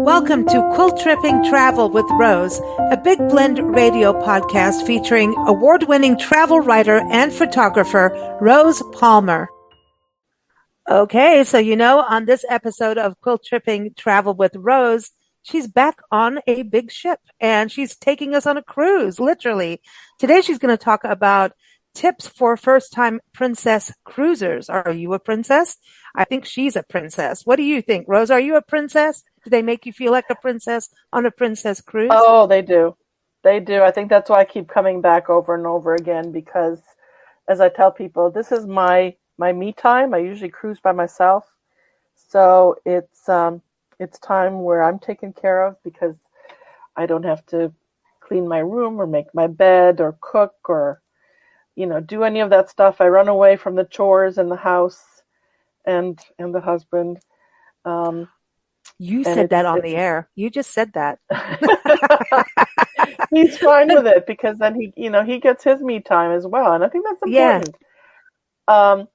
Welcome to Quiltripping Travel with Rose, a Big Blend radio podcast featuring award-winning travel writer and photographer Rose Palmer. Okay, so on this episode of Quiltripping Travel with Rose, she's back on a big ship and she's taking us on a cruise, literally. Today she's going to talk about tips for first-time princess cruisers. Are you a princess? I think she's a princess. What do you think, Rose? Are you a princess? Do they make you feel like a princess on a princess cruise? Oh, they do. They do. I think that's why I keep coming back over and over again because, as I tell people, this is my me time. I usually cruise by myself. So it's time where I'm taken care of because I don't have to clean my room or make my bed or cook or do any of that stuff. I run away from the chores in the house and the husband. You said that on the air. You just said that. He's fine with it because then he gets his me time as well, and I think that's important. I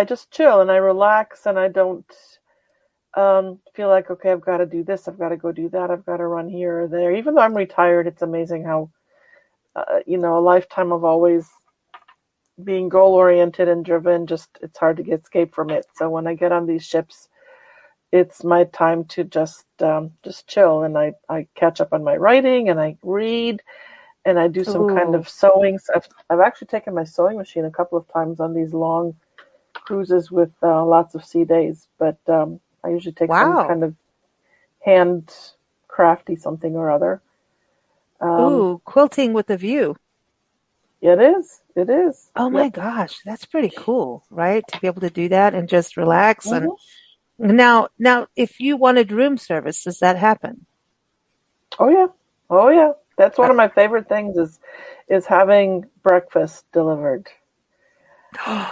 just chill and I relax and I don't feel like, okay, I've got to do this, I've got to go do that, I've got to run here or there. Even though I'm retired, it's amazing how a lifetime of always being goal-oriented and driven, it's hard to escape from it. So when I get on these ships, it's my time to just chill, and I catch up on my writing, and I read, and I do some kind of sewing. I've actually taken my sewing machine a couple of times on these long cruises with lots of sea days, but I usually take some kind of hand crafty something or other. Quilting with a view. It is. Oh my gosh, that's pretty cool, right? To be able to do that and just relax. Mm-hmm. And now, if you wanted room service, does that happen? Oh yeah. That's one of my favorite things is having breakfast delivered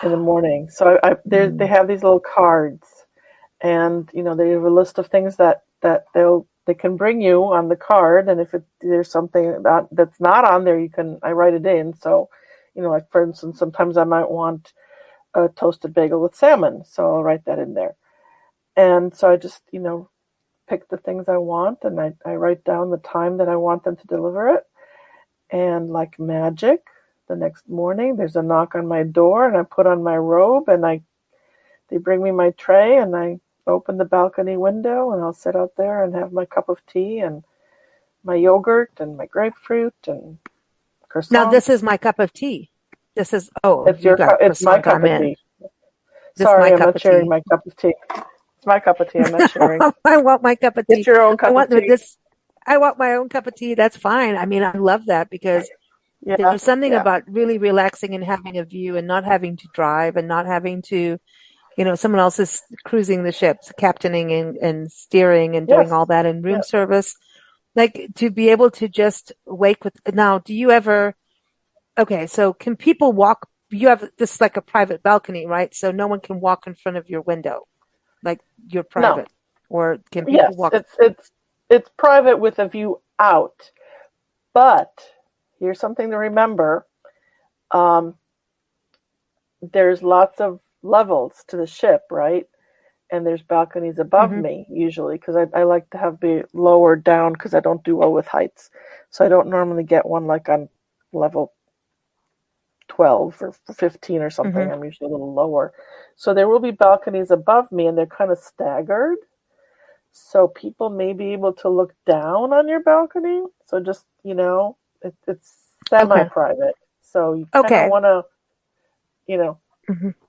in the morning. So they have these little cards, and they have a list of things that they can bring you on the card, and if there's something that's not on there, I write it in. So, like for instance, sometimes I might want a toasted bagel with salmon, so I'll write that in there. And so I just, pick the things I want, and I write down the time that I want them to deliver it. And like magic, the next morning there's a knock on my door, and I put on my robe, and they bring me my tray, and I open the balcony window, and I'll sit out there and have my cup of tea and my yogurt and my grapefruit and croissant. Now this is my cup of tea. This is it's my cup of tea. Sorry, I'm not sharing my cup of tea. It's my cup of tea. I'm not sharing. I want my cup of tea. It's your own cup of tea. I want my own cup of tea. That's fine. I mean, I love that because there's something about really relaxing and having a view and not having to drive and not having to someone else is cruising the ships, captaining and steering and doing all that in room service. Like to be able to just wake with. Now, do you ever? Okay, so can people walk? You have this like a private balcony, right? So no one can walk in front of your window, like you're private, or can people walk? It's private with a view out. But here's something to remember: there's lots of levels to the ship, right? And there's balconies above me usually because I like to be lower down because I don't do well with heights. So I don't normally get one like on level 12 or 15 or something. I'm usually a little lower. So there will be balconies above me, and they're kind of staggered. So people may be able to look down on your balcony. So just, it's semi-private. So you kind of want to,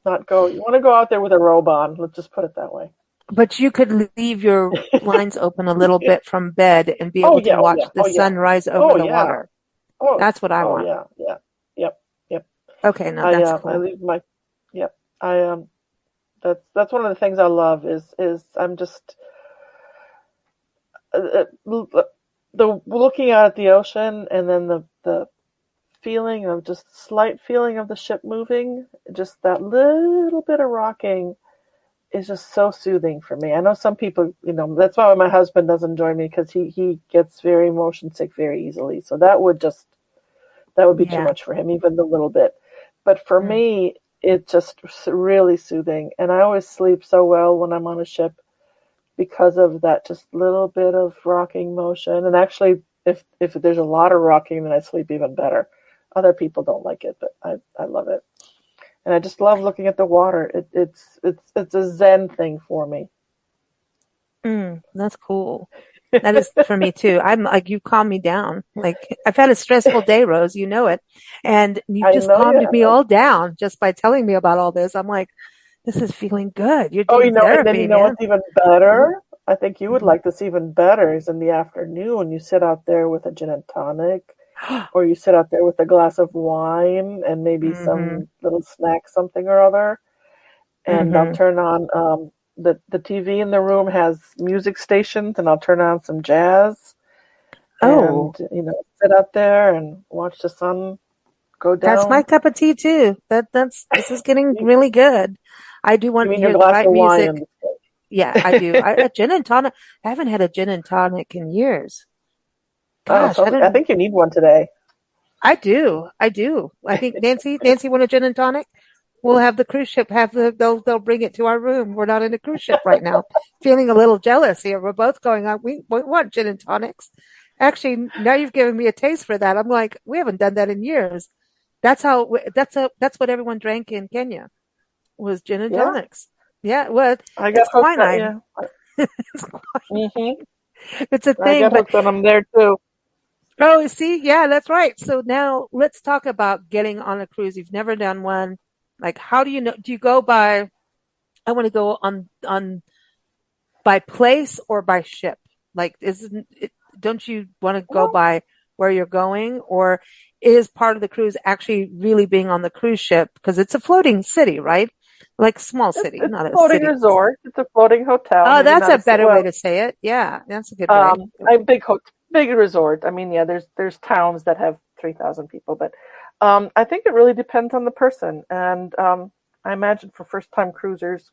not go. You want to go out there with a robe on. Let's just put it that way. But you could leave your blinds open a little bit from bed and be able to watch the sun rise over the water. That's what I want. Yep. Okay, now that's cool. I leave my. Yep. That's one of the things I love is I'm just the looking out at the ocean, and then the feeling of just slight feeling of the ship moving, just that little bit of rocking is just so soothing for me. I know some people, that's why my husband doesn't join me because he gets very motion sick very easily. So that would be too much for him, even the little bit. But for me, it's just really soothing. And I always sleep so well when I'm on a ship because of that just little bit of rocking motion. And actually, if there's a lot of rocking, then I sleep even better. Other people don't like it, but I love it. And I just love looking at the water. It's a zen thing for me. That's cool. That is for me too. I'm like, you calm me down. Like, I've had a stressful day, Rose, you know it. And you I just know calmed you me have. all down just by telling me about all this. I'm like, this is feeling good. You're Oh, doing and then therapy, you know man. what's even better? I think you would Mhm. like this even better is in the afternoon. You sit out there with a gin and tonic, or you sit out there with a glass of wine and maybe Mm-hmm. some little snack, something or other. And I'll Mm-hmm. turn on the TV in the room has music stations, and I'll turn on some jazz Oh, and sit out there and watch the sun go that's my down. cup of tea too. This is getting You, really good. I do you want to mean your hear the glass right of wine in music. this Yeah, I do. A gin and tonic. I haven't had a gin and tonic in years. Oh, Gosh, I I don't. think you need one today. I do. I do. I think Nancy want a gin and tonic? We'll have the cruise ship they'll bring it to our room. We're not in a cruise ship right now. Feeling a little jealous here. We're both going on. We want gin and tonics. Actually, now you've given me a taste for that. I'm like, we haven't done that in years. That's what everyone drank in Kenya was gin and Yeah, tonics. Yeah, well, I got it's hooked up. quinine. Yeah. Hmm. It's a I thing, got but hooked on them there too. oh, see, yeah, that's right. So now let's talk about getting on a cruise. You've never done one. Like, how do you know? Do you go by, I want to go on by place or by ship? Like, don't you want to go Well, by where you're going, or is part of the cruise actually really being on the cruise ship? Because it's a floating city, right? Like small city, it's a not a floating city. resort. It's a floating hotel. Oh, Maybe that's not a a city. better way Well, to say it. Yeah, that's a good way. I big resort. I mean, yeah, there's towns that have 3,000 people, but I think it really depends on the person. And I imagine for first time cruisers,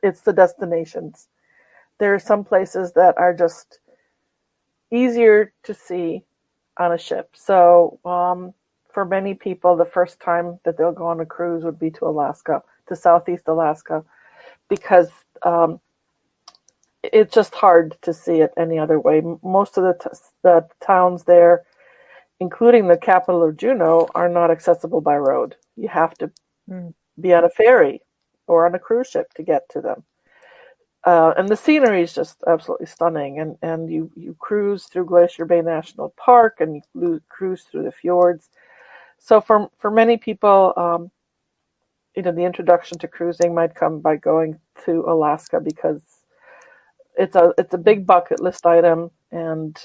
it's the destinations. There are some places that are just easier to see on a ship. So for many people, the first time that they'll go on a cruise would be to Alaska, to Southeast Alaska, because um, it's just hard to see it any other way. Most of the towns there, including the capital of Juneau, are not accessible by road. You have to Mm, be on a ferry or on a cruise ship to get to them. And the scenery is just absolutely stunning. And you cruise through Glacier Bay National Park and you cruise through the fjords. So for many people, the introduction to cruising might come by going to Alaska because it's a big bucket list item and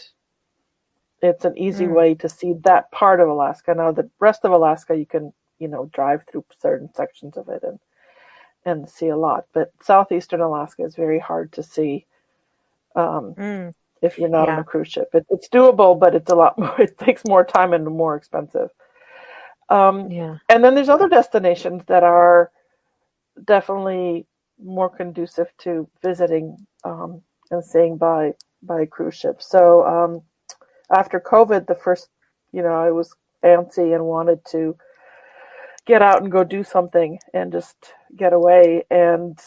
it's an easy mm, way to see that part of Alaska. Now the rest of Alaska you can drive through certain sections of it and see a lot, but southeastern Alaska is very hard to see um, mm, if you're not on a yeah, cruise ship. It's doable, but it's a lot more. It takes more time and more expensive. Um, yeah. and then there's other destinations that are definitely more conducive to visiting and staying by a cruise ship. So after COVID, the first, I was antsy and wanted to get out and go do something and just get away. And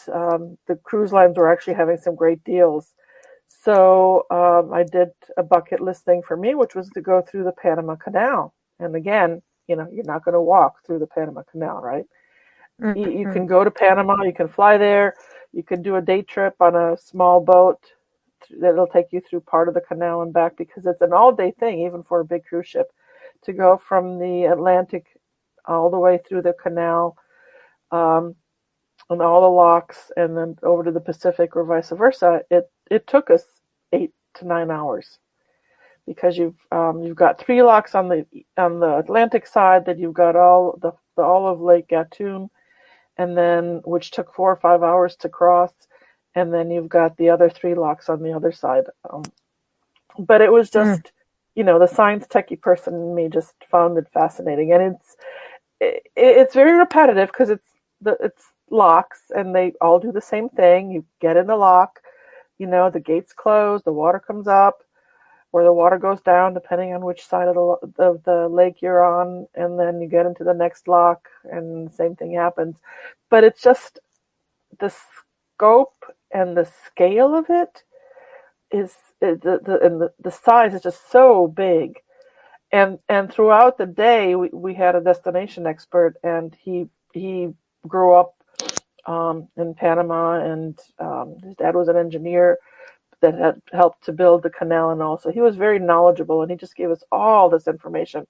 the cruise lines were actually having some great deals. So I did a bucket list thing for me, which was to go through the Panama Canal. And again, you're not going to walk through the Panama Canal, right? Mm, You mm, can go to Panama, you can fly there, you can do a day trip on a small boat that'll take you through part of the canal and back because it's an all day thing, even for a big cruise ship, to go from the Atlantic all the way through the canal um, and all the locks and then over to the Pacific or vice versa. It took us 8 to 9 hours because you've got three locks on the Atlantic side, that you've got all the olive Lake Gatun, and then which took 4 or 5 hours to cross, and then you've got the other three locks on the other side. But it was mm. just, the science techie person in me just found it fascinating, and it's very repetitive because it's locks, and they all do the same thing. You get in the lock, the gates close, the water comes up, or the water goes down, depending on which side of the lake you're on, and then you get into the next lock, and the same thing happens. But it's just the scope and the scale of it is the size is just so big. And throughout the day, we had a destination expert, and he grew up in Panama, and his dad was an engineer that had helped to build the canal and all. So he was very knowledgeable, and he just gave us all this information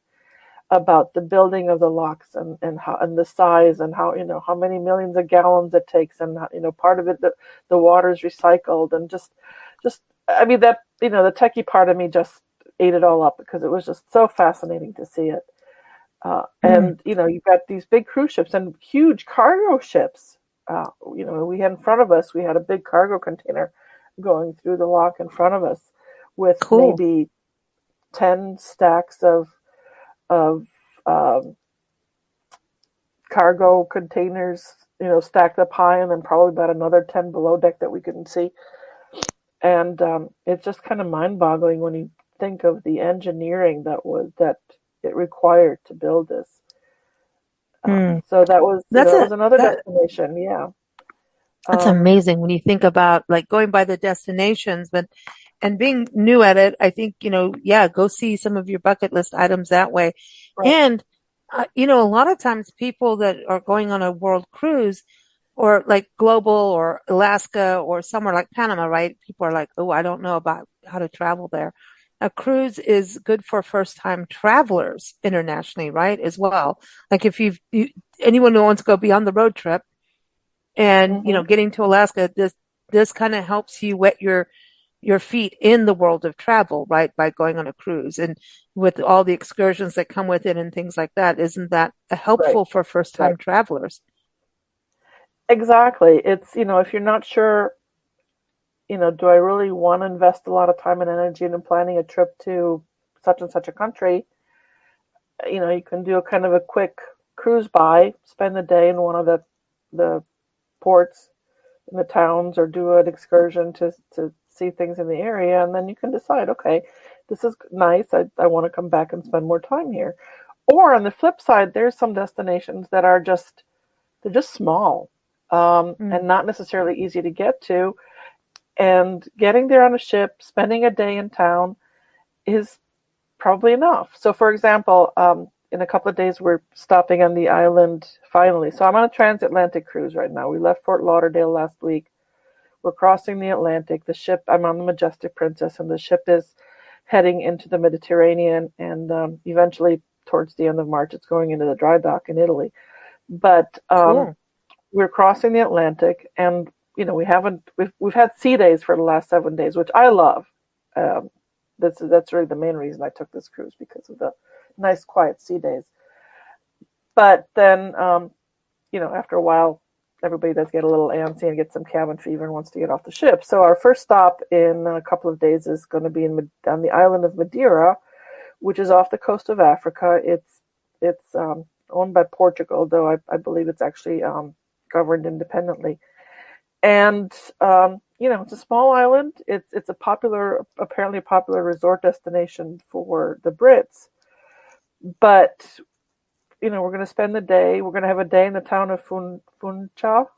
about the building of the locks and how and the size and how how many millions of gallons it takes, and part of it the water is recycled, and just I mean that the techie part of me just ate it all up because it was just so fascinating to see it. And you've got these big cruise ships and huge cargo ships. We had in front of us, we had a big cargo container going through the lock in front of us with Cool. maybe 10 stacks of cargo containers, stacked up high, and then probably about another 10 below deck that we couldn't see. And it's just kind of mind-boggling when you think of the engineering that it required to build this. So that was, That's that a was another that destination. Yeah. That's Um, amazing when you think about like going by the destinations, but and being new at it, I think, yeah, go see some of your bucket list items that way. right. And, a lot of times people that are going on a world cruise or like global or Alaska or somewhere like Panama, right? People are like, oh, I don't know about how to travel there. A cruise is good for first time travelers internationally, right? As well. Like if anyone who wants to go beyond the road trip, and Hmm. getting to Alaska, this kind of helps you wet your feet in the world of travel, right? By going on a cruise and with all the excursions that come with it and things like that. Isn't that Right. helpful for first Right. time travelers? Exactly. It's, if you're not sure, do I really want to invest a lot of time and energy in planning a trip to such and such a country? You can do a kind of a quick cruise by, spend the day in one of the ports in the towns, or do an excursion to see things in the area, and then you can decide, okay, this is nice. I want to come back and spend more time here. Or on the flip side, there's some destinations that are they're just small, Mm, and not necessarily easy to get to. And getting there on a ship, spending a day in town is probably enough. So, for example, in a couple of days, we're stopping on the island finally. So I'm on a transatlantic cruise right now. We left Fort Lauderdale last week. We're crossing the Atlantic. I'm on the Majestic Princess, and the ship is heading into the Mediterranean. And eventually, towards the end of March, it's going into the dry dock in Italy. But cool. we're crossing the Atlantic, and we've had sea days for the last 7 days, which I love. Um, that's really the main reason I took this cruise, because of the nice quiet sea days. But then after a while, everybody does get a little antsy and get some cabin fever and wants to get off the ship. So our first stop in a couple of days is going to be on the island of Madeira, which is off the coast of Africa. It's owned by Portugal, though I believe it's actually governed independently. And it's a small island. It's apparently a popular resort destination for the Brits. But we're going to spend the day. We're going to have a day in the town of Funchal.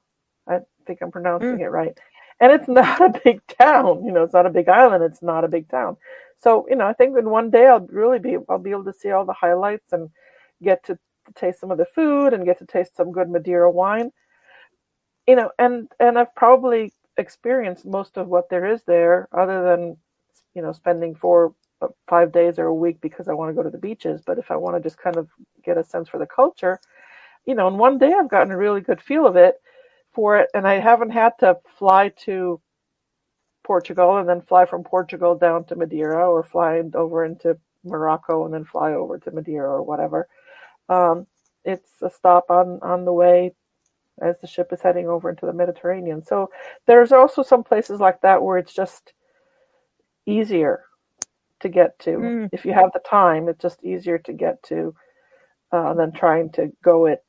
I think I'm pronouncing Mm, it right. And it's not a big town. It's not a big island. It's not a big town. So I think in one day I'll be able to see all the highlights and get to taste some of the food and get to taste some good Madeira wine. And I've probably experienced most of what there is there, other than spending 4 5 days or a week because I want to go to the beaches. But if I want to just kind of get a sense for the culture, in one day I've gotten a really good feel of it for it, and I haven't had to fly to Portugal and then fly from Portugal down to Madeira, or fly over into Morocco and then fly over to Madeira or whatever. Um, it's a stop on the way as the ship is heading over into the Mediterranean. So there's also some places like that where it's just easier to get to. mm, If you have the time, it's just easier to get to than trying to go it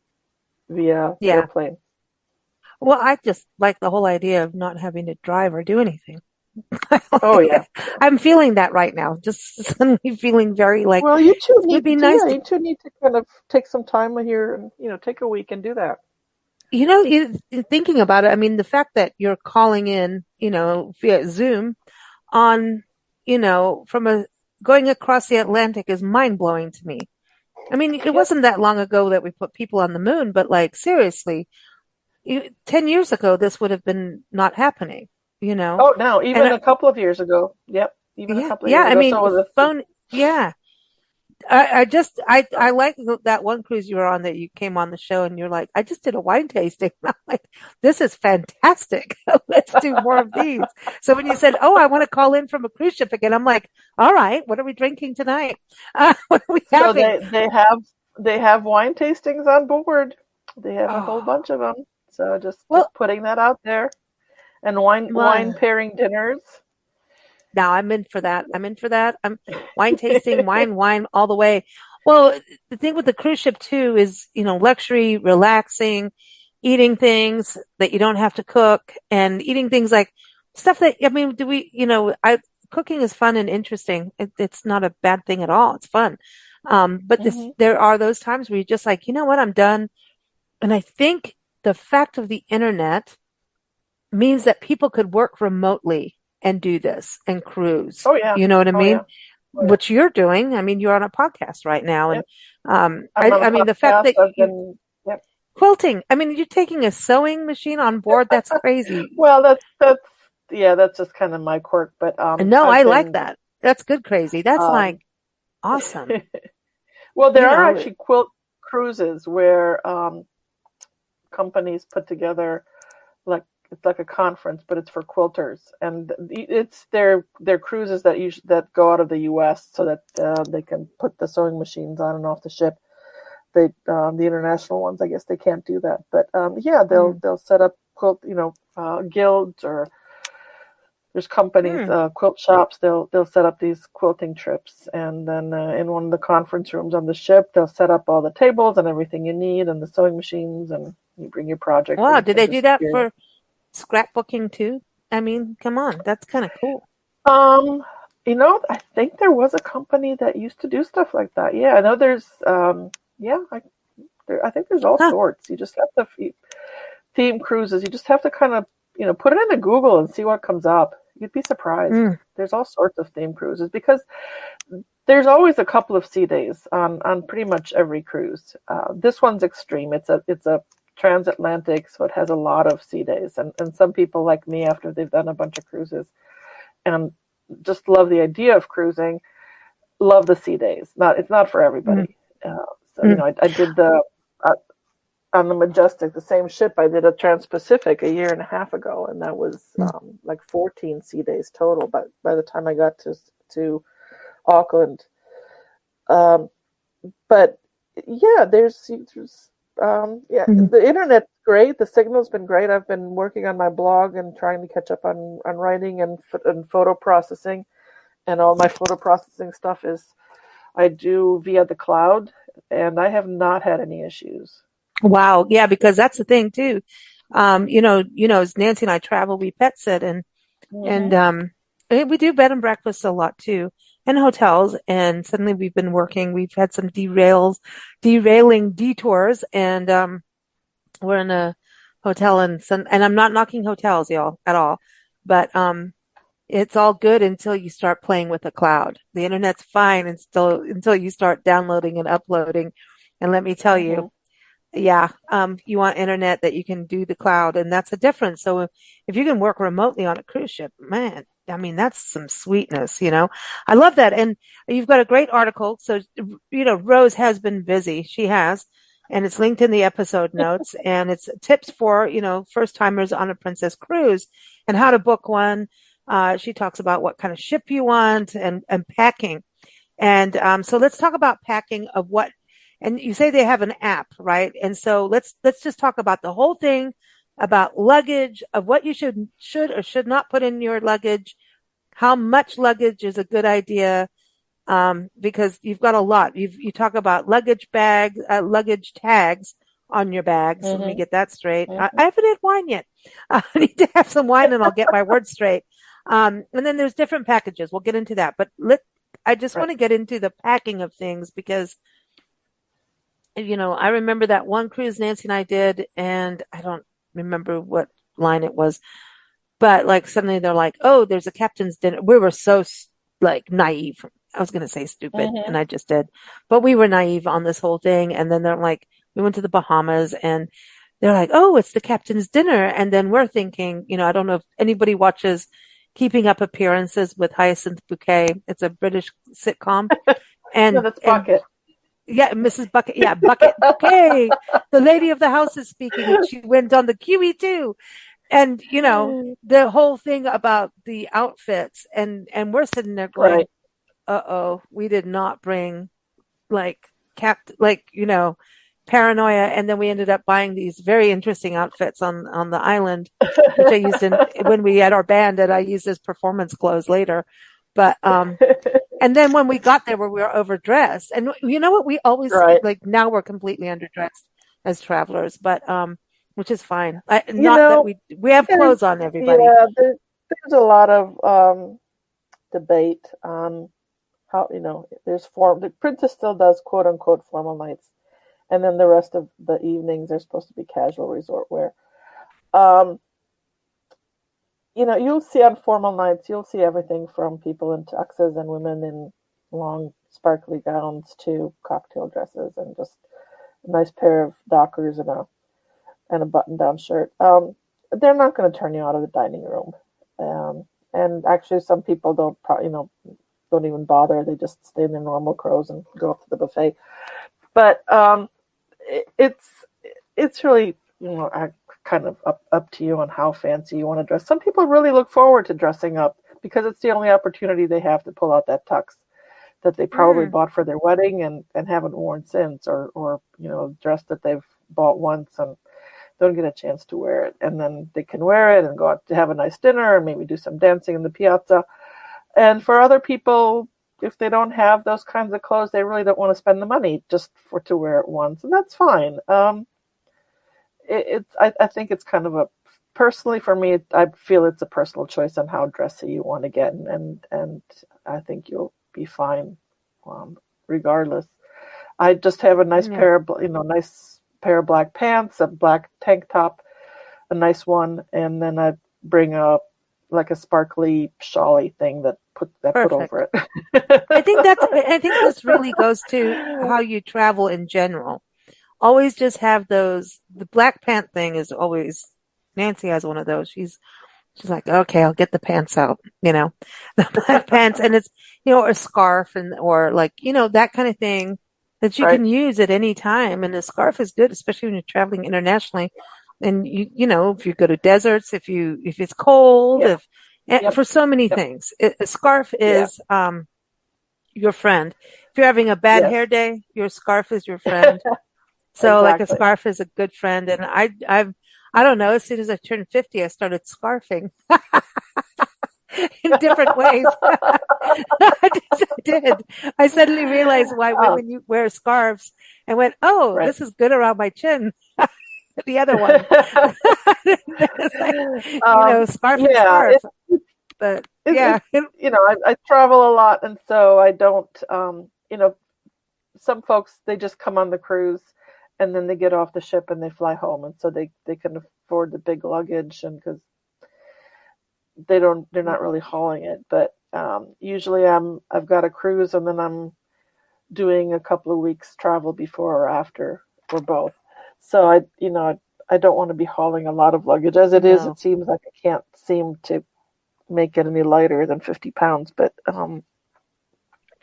via yeah. airplane. Well, I just like the whole idea of not having to drive or do anything. Oh yeah. I'm feeling that right now. Just suddenly feeling very like Well, you two it would need be to, nice yeah, to. you two need to kind of take some time with your, take a week and do that. thinking about it, I mean, the fact that you're calling in, via Zoom on, from going across the Atlantic is mind blowing to me. I mean, it Yep. wasn't that long ago that we put people on the moon, but like seriously, 10 years ago, this would have been not happening, Oh, no, and even a couple of years ago. Yep, even a yeah, couple of yeah. years I ago. mean, So the phone, yeah. I like that one cruise you were on that you came on the show and you're like, I just did a wine tasting. And I'm like, this is fantastic. Let's do more of these. So when you said, oh, I want to call in from a cruise ship again, I'm like, all right, what are we drinking tonight? What are we so having? they have wine tastings on board. They have a whole Oh, bunch of them. So just well, putting that out there, and wine well, pairing dinners. now I'm in for that. I'm in for that. I'm wine tasting, wine all the way. Well, the thing with the cruise ship too is, luxury, relaxing, eating things that you don't have to cook and eating things like stuff that, I mean, cooking is fun and interesting. It's not a bad thing at all. It's fun. But Hmm. there are those times where you're just like, you know what? I'm done. And I think the fact of the internet means that people could work remotely and do this and cruise. Oh yeah, You know what I oh yeah, mean? oh yeah. What you're doing. I mean, you're on a podcast right now. And Yep. I'm on a I mean, the fact podcast. that I've you been. Yep. quilting, I mean, you're taking a sewing machine on board. That's crazy. Well, that's yeah, that's just kind of my quirk. But No, I've I like been that. That's good crazy. That's like um, awesome. well, there You are know, actually quilt cruises where companies put together, like it's like a conference, but it's for quilters, and it's their cruises that go out of the U.S. so that they can put the sewing machines on and off the ship. The international ones, I guess they can't do that, but yeah, mm, they'll set up quilt, guilds, or there's companies, mm. quilt shops. They'll set up these quilting trips, and then in one of the conference rooms on the ship, they'll set up all the tables and everything you need, and the sewing machines, and you bring your project, and Wow. you Did can they do just that for scrapbooking too? I mean, come on. That's kind of cool. Um, I think there was a company that used to do stuff like that. Yeah, I know there's, yeah, I think there's all Huh. sorts. You just have to theme cruises. You just have to kind of, put it into Google and see what comes up. You'd be surprised. Mm, There's all sorts of theme cruises because there's always a couple of sea days on pretty much every cruise. This one's extreme. It's a transatlantic, so it has a lot of sea days. And some people like me, after they've done a bunch of cruises and just love the idea of cruising, love the sea days. It's not for mm, everybody. So mm, I did uh, on the Majestic, the same ship. I did a Trans-Pacific a year and a half ago, and that was mm. like 14 sea days total. But by the time I got to Auckland, um, but yeah, yeah, Mm. the internet's great. The signal's been great. I've been working on my blog and trying to catch up on writing and photo processing, and all my photo processing stuff is I do via the cloud, and I have not had any issues. Wow. Yeah, because that's the thing too. As Nancy and I travel, we pet sit and Hmm. we do bed and breakfast a lot too, and hotels. And suddenly we've had some derailing detours, and we're in a hotel and I'm not knocking hotels, y'all, at all, but it's all good until you start playing with the cloud. The internet's fine and still until you start downloading and uploading. And let me tell you, Hmm. yeah, you want internet that you can do the cloud, and that's a difference. So if you can work remotely on a cruise ship, man, I mean, that's some sweetness. I love that. And you've got a great article. So, Rose has been busy. She has, and it's linked in the episode notes, and it's tips for, first timers on a Princess cruise and how to book one. She talks about what kind of ship you want and packing. And so let's talk about packing of what, and you say they have an app, right? And so let's just talk about the whole thing about luggage, of what you should or should not put in your luggage, how much luggage is a good idea, because you've got a lot. You talk about luggage tags on your bags. Let me Hmm. get that straight. Hmm. I haven't had wine yet. I need to have some wine and I'll get my words straight. And then there's different packages. We'll get into that, but I just Right. want to get into the packing of things because I remember that one cruise Nancy and I did, and I don't remember what line it was, but like suddenly they're like, "Oh, there's a captain's dinner." We were so like naive. I was going to say stupid, and Mm-hmm. I just did, but we were naive on this whole thing. And then they're like, we went to the Bahamas, and they're like, "Oh, it's the captain's dinner," and then we're thinking, I don't know if anybody watches Keeping Up Appearances with Hyacinth Bouquet. It's a British sitcom, No, and that's Bucket. yeah, Mrs. Bucket. Yeah, Bucket Bouquet. The lady of the house is speaking, and she went on the QE too. And the whole thing about the outfits, and we're sitting there going, Right. "Uh-oh, we did not bring like like paranoia." And then we ended up buying these very interesting outfits on the island, which I used when we had our band, and I used as performance clothes later. But and then when we got there, where we were overdressed, and you know what, we always Right. like now we're completely underdressed as travelers, but which is fine. You Not that know, we have there's clothes on, everybody. yeah, there's a lot of debate on how there's form. The princess still does quote unquote formal nights, and then the rest of the evenings are supposed to be casual resort wear. Um, you'll see on formal nights, you'll see everything from people in tuxes and women in long sparkly gowns to cocktail dresses and just a nice pair of dockers and a button-down shirt. They're not going to turn you out of the dining room. And actually, some people don't even bother. They just stay in their normal clothes and go up to the buffet. But it's really kind of up to you on how fancy you want to dress. Some people really look forward to dressing up because it's the only opportunity they have to pull out that tux that they probably Mm, bought for their wedding and haven't worn since, or dress that they've bought once and don't get a chance to wear it, and then they can wear it and go out to have a nice dinner and maybe do some dancing in the piazza. And for other people, if they don't have those kinds of clothes, they really don't want to spend the money just to wear it once, and that's fine. I think it's kind of a personally for me, I feel it's a personal choice on how dressy you want to get, and I think you'll be fine, regardless. I just have a nice yeah, pair of nice pair of black pants, a black tank top, a nice one, and then I bring a like a sparkly shawly thing that put perfect. over it. I think this really goes to how you travel in general. Always just have those. The black pant thing is always. Nancy has one of those. She's like, okay, I'll get the pants out, the black pants, and it's, or a scarf, and or like, that kind of thing that you Right? can use at any time. And a scarf is good, especially when you're traveling internationally. And if you go to deserts, if it's cold, Yeah. for Yep. so many Yep. things, a scarf Yeah. is your friend. If you're having a bad Yes. hair day, your scarf is your friend. So like a Exactly. scarf is a good friend. And I don't know, as soon as I turned 50, I started scarfing in different ways. I did. I suddenly realized why Um, women wear scarves and went, oh, right. this is good around my chin. The other one. It's like, scarf and Yeah. scarf. But It yeah. I travel a lot, and so I don't. Some folks, they just come on the cruise and then they get off the ship and they fly home, and so they can afford the big luggage, and because they're not really hauling it. But usually I've got a cruise and then I'm doing a couple of weeks travel before or after, or both. So I don't want to be hauling a lot of luggage. As it is, No. it seems like I can't seem to make it any lighter than 50 pounds, but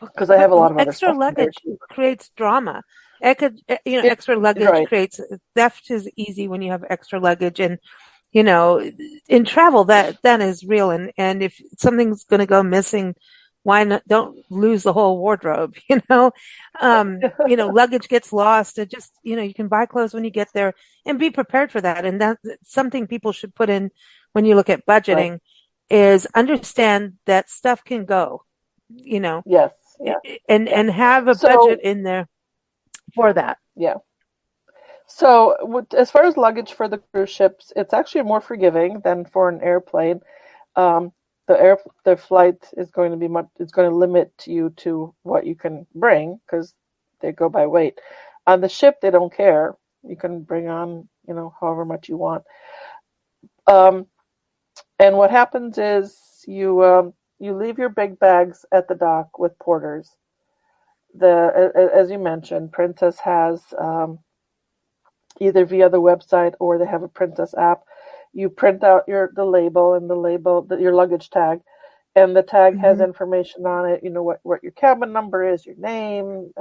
because I But have a lot of other extra stuff in there luggage too. creates drama. It, Extra luggage right. creates theft is easy when you have extra luggage, and you know, in travel that is real. And if something's going to go missing, why not? Don't lose the whole wardrobe. Luggage gets lost. It just you can buy clothes when you get there and be prepared for that. And that's something people should put in when you look at Right. budgeting is understand that stuff can go. You know Yes. Yeah. Yeah. and have a budget So in there for that. yeah. So as far as luggage for the cruise ships, it's actually more forgiving than for an airplane. Um, the flight is going to be much. It's going to limit you to what you can bring because they go by weight. On the ship, they don't care. You can bring on, however much you want. And what happens is you leave your big bags at the dock with porters. As you mentioned, Princess has either via the website or they have a Princess app. You print out the label and your luggage tag, and the tag has information on it. What your cabin number is, your name,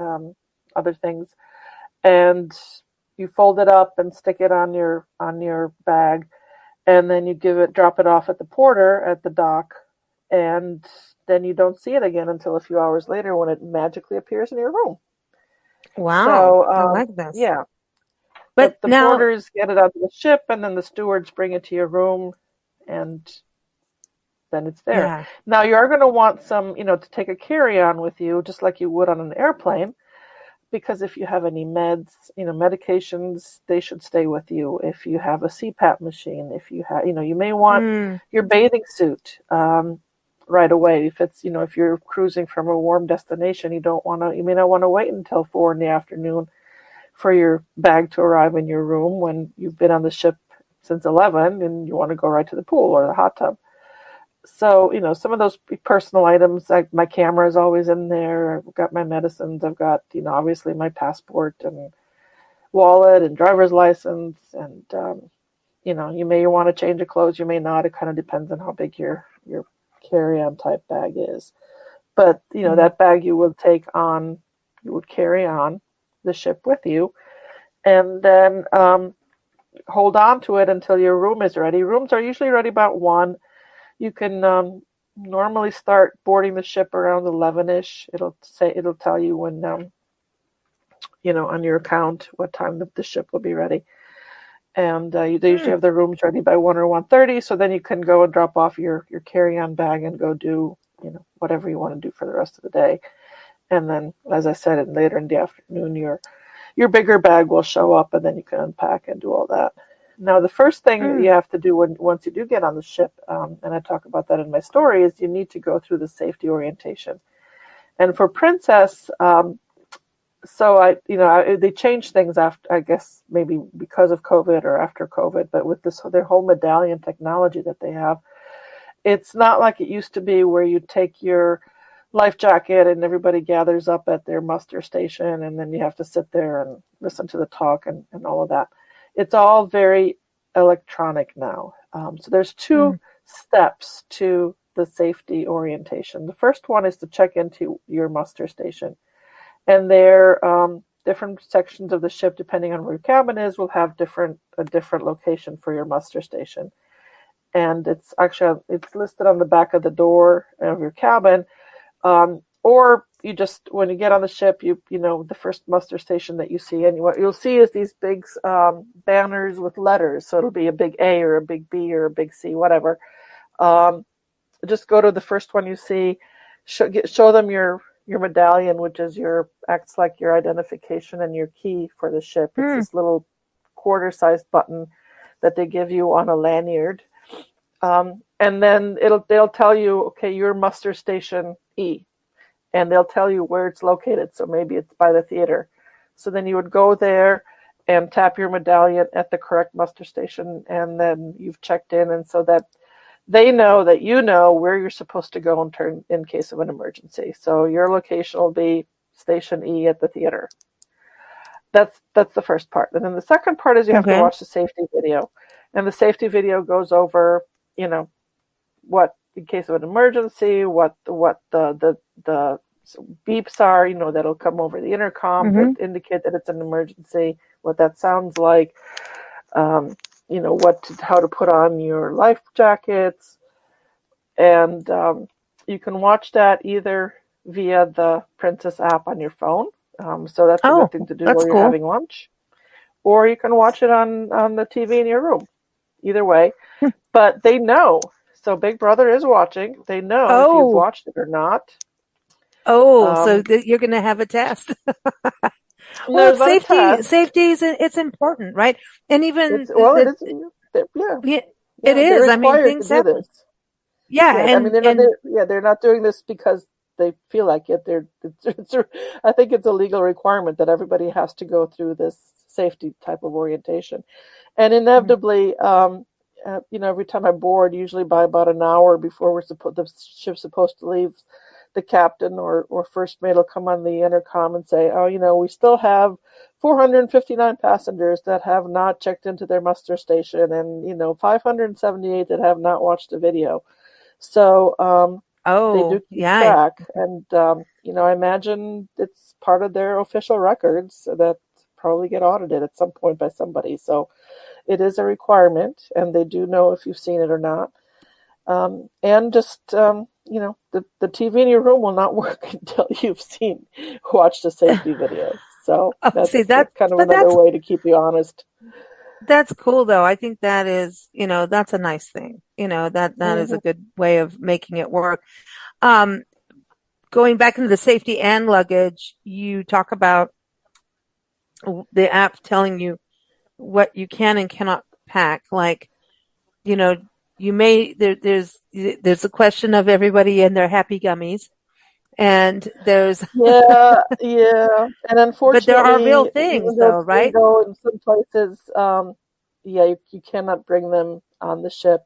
other things, and you fold it up and stick it on your bag, and then you drop it off at the porter at the dock, and then you don't see it again until a few hours later when it magically appears in your room. Wow. So, I like this. Yeah. But the now, porters get it onto the ship, and then the stewards bring it to your room, and then it's there. yeah. Now, you are going to want some, to take a carry-on with you, just like you would on an airplane, because if you have any meds, medications, they should stay with you. If you have a CPAP machine, if you have, you may want your bathing suit right away. If it's, if you're cruising from a warm destination, you may not want to wait until 4 p.m. for your bag to arrive in your room when you've been on the ship since 11 and you want to go right to the pool or the hot tub. So, some of those personal items, like my camera is always in there. I've got my medicines. I've got, obviously my passport and wallet and driver's license. And, you may want to change your clothes. You may not. It kind of depends on how big your carry-on type bag is. But, that bag you would carry on the ship with you, and then hold on to it until your room is ready. Rooms are usually ready about 1. You can normally start boarding the ship around 11ish. It'll tell you when on your account what time the ship will be ready, and they usually have the rooms ready by 1 or 1:30. So then you can go and drop off your carry-on bag and go do whatever you want to do for the rest of the day. And then, as I said, later in the afternoon, your bigger bag will show up, and then you can unpack and do all that. Now, the first thing that you have to do once you do get on the ship, and I talk about that in my story, is you need to go through the safety orientation. And for Princess, they changed things after, I guess, maybe because of COVID or after COVID, but with their whole medallion technology that they have, it's not like it used to be where you take your life jacket and everybody gathers up at their muster station and then you have to sit there and listen to the talk and all of that. It's all very electronic now. So there's 2 steps to the safety orientation. The first one is to check into your muster station. And there, different sections of the ship, depending on where your cabin is, will have a different location for your muster station. And it's listed on the back of the door of your cabin. Or you just, when you get on the ship, the first muster station that you see, and what you'll see is these big banners with letters. So it'll be a big A or a big B or a big C, whatever. Just go to the first one you see, show them your medallion, which acts like your identification and your key for the ship. It's this little quarter-sized button that they give you on a lanyard. And then they'll tell you, okay, your muster station E, and they'll tell you where it's located. So maybe it's by the theater. So then you would go there and tap your medallion at the correct muster station, and then you've checked in, and so that they know that you know where you're supposed to go and turn in case of an emergency. So your location will be Station E at the theater. That's the first part. And then the second part is you have to watch the safety video. And the safety video goes over, what in case of an emergency, what the beeps are, that'll come over the intercom that indicate that it's an emergency, what that sounds like, how to put on your life jackets. And you can watch that either via the Princess app on your phone. So that's a good thing to do while you're having lunch. Or you can watch it on the TV in your room. Either way. But they know. So Big Brother is watching. They know if you've watched it or not. So you're going to have a test. Well, safety is it's important, right? And even it is. Yeah, it is. They're required to do this. Yeah, they're not doing this because they feel like it. I think it's a legal requirement that everybody has to go through this safety type of orientation. And inevitably, every time I board, usually by about an hour before the ship's supposed to leave, the captain or first mate will come on the intercom and say, oh, we still have 459 passengers that have not checked into their muster station, and 578 that have not watched the video. So they do Oh, keep yeah. track, and I imagine it's part of their official records that probably get audited at some point by somebody. So it is a requirement, and they do know if you've seen it or not. And just the TV in your room will not work until you've watched a safety video. So Oh, see, that's kind of but another way to keep you honest. that's cool though. I think that is, that's a nice thing. That is a Hmm. good way of making it work. Um, Going back into the safety and luggage, you talk about the app telling you what you can and cannot pack. Like, you know, there's a question of everybody and their happy gummies, and Yeah, yeah. And but there are real unfortunately, things even though though, it's right? legal in some places, yeah, you cannot bring them on the ship.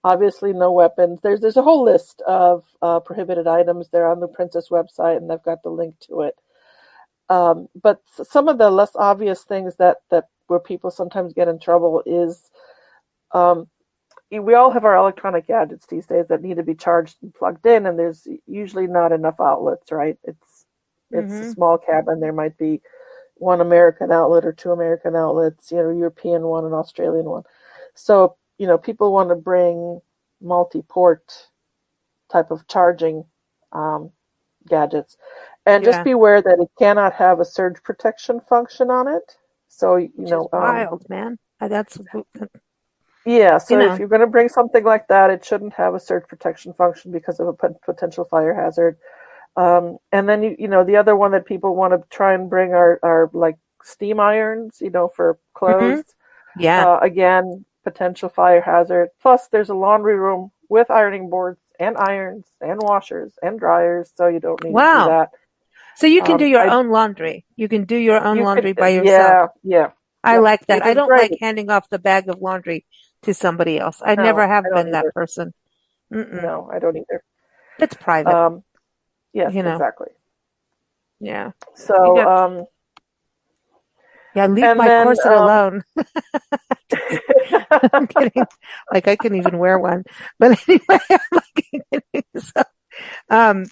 Obviously, no weapons. There's a whole list of prohibited items there on the Princess website, and I've got the link to it. But some of the less obvious things that where people sometimes get in trouble is um, we all have our electronic gadgets these days that need to be charged and plugged in, and there's usually not enough outlets, right? It's a Mm-hmm. small cabin. There might be one American outlet or two American outlets, European one and Australian one. So, people want to bring multi-port type of charging um, gadgets. And just Yeah, be aware that it cannot have a surge protection function on it. So, which is wild, man. That's yeah, you so if know. you're going to bring something like that, it shouldn't have a surge protection function because of a potential fire hazard. And then the other one that people want to try and bring are like steam irons, for Hmm. clothes. Yeah. Again, potential fire hazard. Plus, there's a laundry room with ironing boards and irons and washers and dryers, so you don't need to do Wow. that. So you can do your I own laundry. You can do your own You could, laundry by yourself. yeah, yeah, I yep, like that. which I is don't great. like handing off the bag of laundry to somebody else. I No, never I have don't been that either. person. Mm-mm. No, I don't either. It's private, Um, yes, you know. exactly. Yeah. You So, got, yeah, leave and my then, corset alone. I'm kidding. Like I couldn't even wear one. But anyway, I'm like, so, um,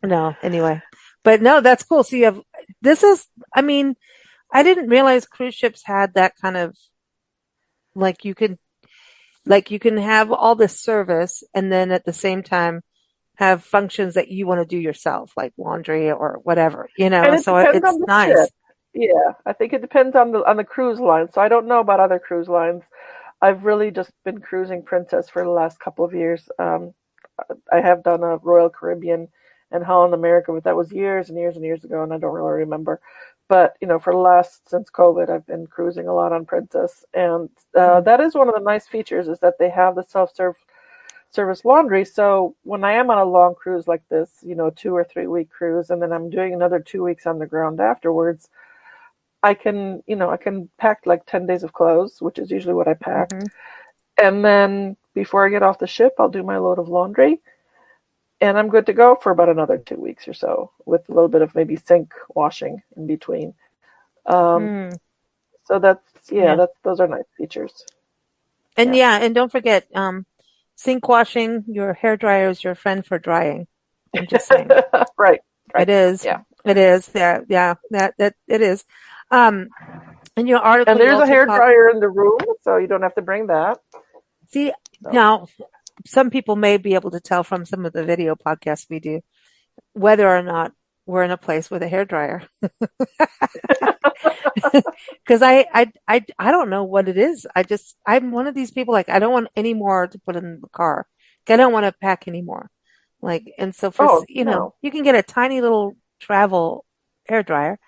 no, anyway. But no, that's cool. So this is, I mean, I didn't realize cruise ships had that kind of, like you can have all this service and then at the same time have functions that you want to do yourself, like laundry or whatever, and it so depends it's on the nice. ship. Yeah, I think it depends on the cruise line. So I don't know about other cruise lines. I've really just been cruising Princess for the last couple of years. I have done a Royal Caribbean and Holland America, but that was years and years and years ago, and I don't really remember. But for the last since COVID, I've been cruising a lot on Princess, and Mhm. that is one of the nice features is that they have the self-serve service laundry. So when I am on a long cruise like this, 2 or 3 week cruise, and then I'm doing another 2 weeks on the ground afterwards, I can pack like 10 days of clothes, which is usually what I pack, Mhm. and then before I get off the ship, I'll do my load of laundry and I'm good to go for about another 2 weeks or so, with a little bit of maybe sink washing in between. Um, Mm, so yeah, yeah. those are nice features. And Yeah, yeah, and don't forget, sink washing, your hair dryer is your friend for drying. I'm just saying. right, right. It is. Yeah, It is. Yeah, yeah, that it is. Um, in your and article, you there's a also hair talk, dryer in the room, so you don't have to bring that. see, So, now some people may be able to tell from some of the video podcasts we do whether or not we're in a place with a hair dryer. Because I don't know what it is. I'm one of these people, like, I don't want any more to put in the car. Like, I don't want to pack anymore. Like, and so oh no. you can get a tiny little travel hair dryer,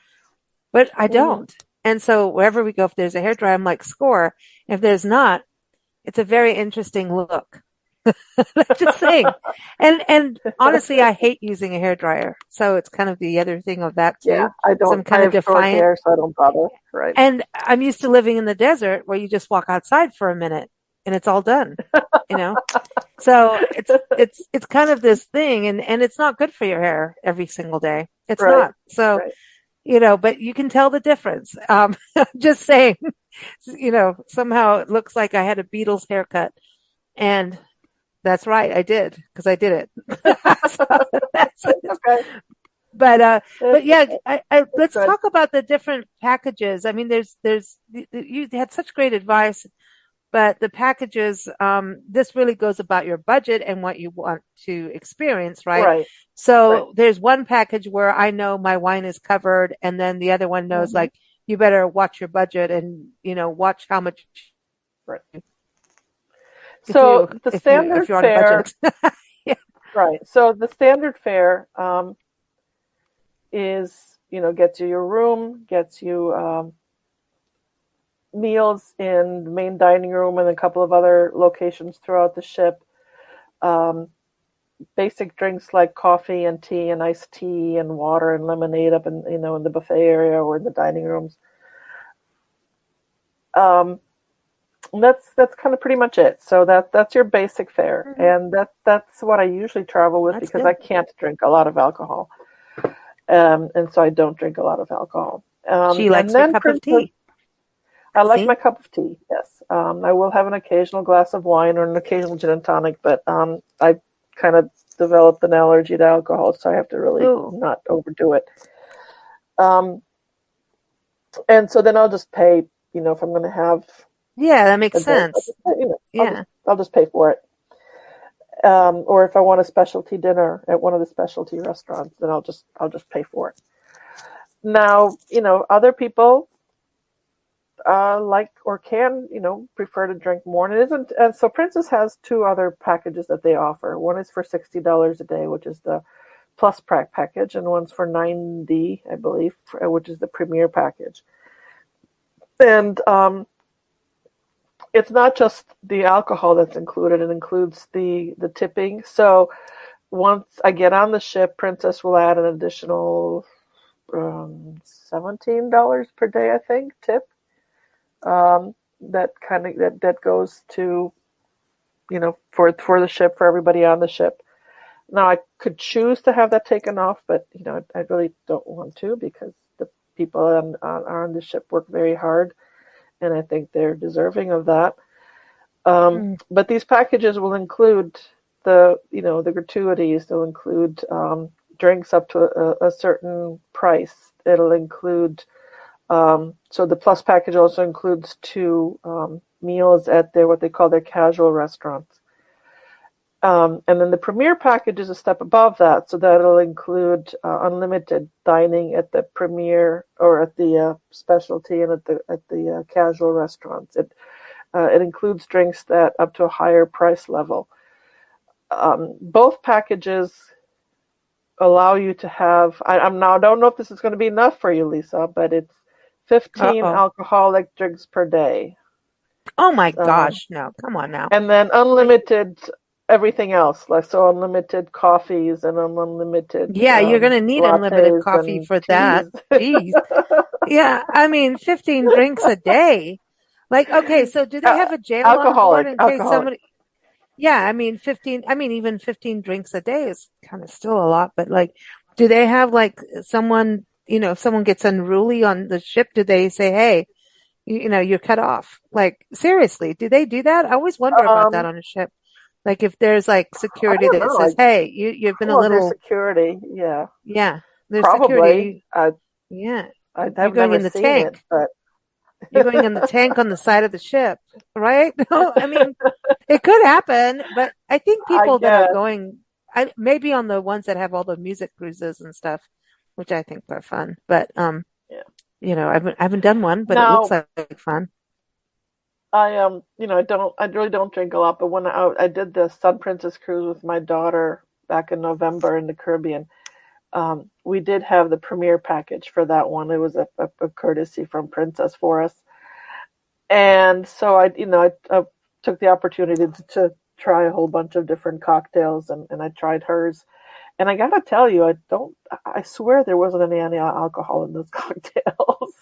but I Hmm. don't. And so wherever we go, if there's a hair dryer, I'm like, score. If there's not, it's a very interesting look. Just saying. And honestly, I hate using a hair dryer. So it's kind of the other thing of that Yeah, too. So I'm I kind of have short defiant. hair, so I don't bother. Right. And I'm used to living in the desert where you just walk outside for a minute and it's all done, you know? So it's kind of this thing and it's not good for your hair every single day. It's Right. not. So, Right. but you can tell the difference. Just saying, somehow it looks like I had a Beatles haircut and that's right. I did because I did it. So that's it. Okay. But uh, That's, but yeah, that's let's good. talk about the different packages. I mean, you had such great advice, but the packages, this really goes about your budget and what you want to experience, right? Right. Right. So there's one package where I know my wine is covered, and then the other one knows Hmm. like you better watch your budget and watch how much Right. if So you the if you if standard you're on a fare, budget. Yeah. right. So the standard fare is, gets you your room, gets you meals in the main dining room and a couple of other locations throughout the ship. Um, Basic drinks like coffee and tea and iced tea and water and lemonade up in the buffet area or in the dining rooms. Um, that's kind of pretty much it. So that's your basic fare, Mhm. and that's what I usually travel with That's because I good. can't drink a lot of alcohol, and so I don't drink a lot of alcohol. She And likes her then cup of Princess, tea. I like my See? cup of tea. Yes, I will have an occasional glass of wine or an occasional gin and tonic, but I kind of developed an allergy to alcohol, so I have to really Oh, not overdo it. Um, and so then I'll just pay, if I'm going to have yeah, that makes a drink, sense. Yeah. I'll just pay for it. Or if I want a specialty dinner at one of the specialty restaurants, then I'll just pay for it. Now, other people like or can, prefer to drink more, and it isn't. And so Princess has two other packages that they offer. One is for $60 a day, which is the plus package, and one's for 90, I believe, which is the premier package. And it's not just the alcohol that's included; it includes the tipping. So once I get on the ship, Princess will add an additional $17 per day, I think, tip. That goes to for the ship for everybody on the ship. Now I could choose to have that taken off, but I really don't want to because the people on the ship work very hard, and I think they're deserving of that. Mm. But these packages will include the gratuities. They'll include drinks up to a certain price. It'll include so the plus package also includes two meals at their what they call their casual restaurants. And then the premier package is a step above that, so that'll include unlimited dining at the premier or at the specialty and at the casual restaurants. It includes drinks that up to a higher price level. Both packages allow you to have. I don't know if this is going to be enough for you, Lisa, but it's 15 Uh-oh. alcoholic drinks per day, Oh my um, gosh. No, come on now. and then Like, unlimited everything else, like so unlimited coffees and unlimited yeah, you're going to need unlimited lattes coffee and for that. teas. Jeez. Yeah, I mean, 15 drinks a day. Like, okay, so do they uh, have a jail on board alcoholic, in case alcoholic. somebody, yeah, I mean, even 15 drinks a day is kind of still a lot, but like, do they have like someone, if someone gets unruly on the ship, do they say, hey, you're cut off? Like, seriously, do they do that? I always wonder about that Um, on a ship. Like, if there's like I security don't that know. says, hey, you've been a Well, there's little, security. Yeah, yeah, there's probably. security. Yeah, you're I've going never in the seen it, tank. but You're going in the tank on the side of the ship, right? No, I mean, it could happen, but I think I people that are guess. going, maybe on the ones that have all the music cruises and stuff, which I think are fun. But Yeah. I haven't done one, but it looks Now, like fun. I really don't drink a lot, but when I did the Sun Princess cruise with my daughter back in November in the Caribbean, we did have the premier package for that one. It was a courtesy from Princess for us, and so I took the opportunity to try a whole bunch of different cocktails, and I tried hers. And I gotta tell you, I swear there wasn't any alcohol in those cocktails.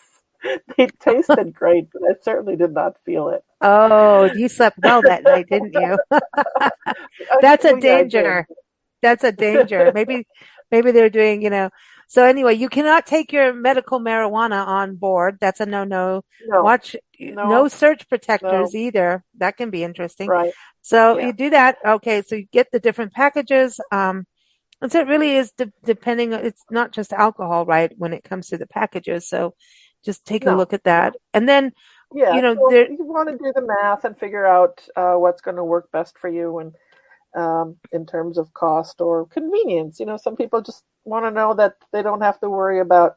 They tasted great, but I certainly did not feel it. Oh, you slept well that night, didn't you? That's a Well, yeah, I did. danger. That's a danger. Maybe they're doing, So anyway, you cannot take your medical marijuana on board. That's a no-no. No, Watch no no, surge protectors no. either. That can be interesting. Right. So Yeah. you do that. Okay. So you get the different packages. And so it really is depending. It's not just alcohol, right? When it comes to the packages. So just take a No, look at that. no. And then, Yeah. So there, you want to do the math and figure out what's going to work best for you, and in terms of cost or convenience. Some people just want to know that they don't have to worry about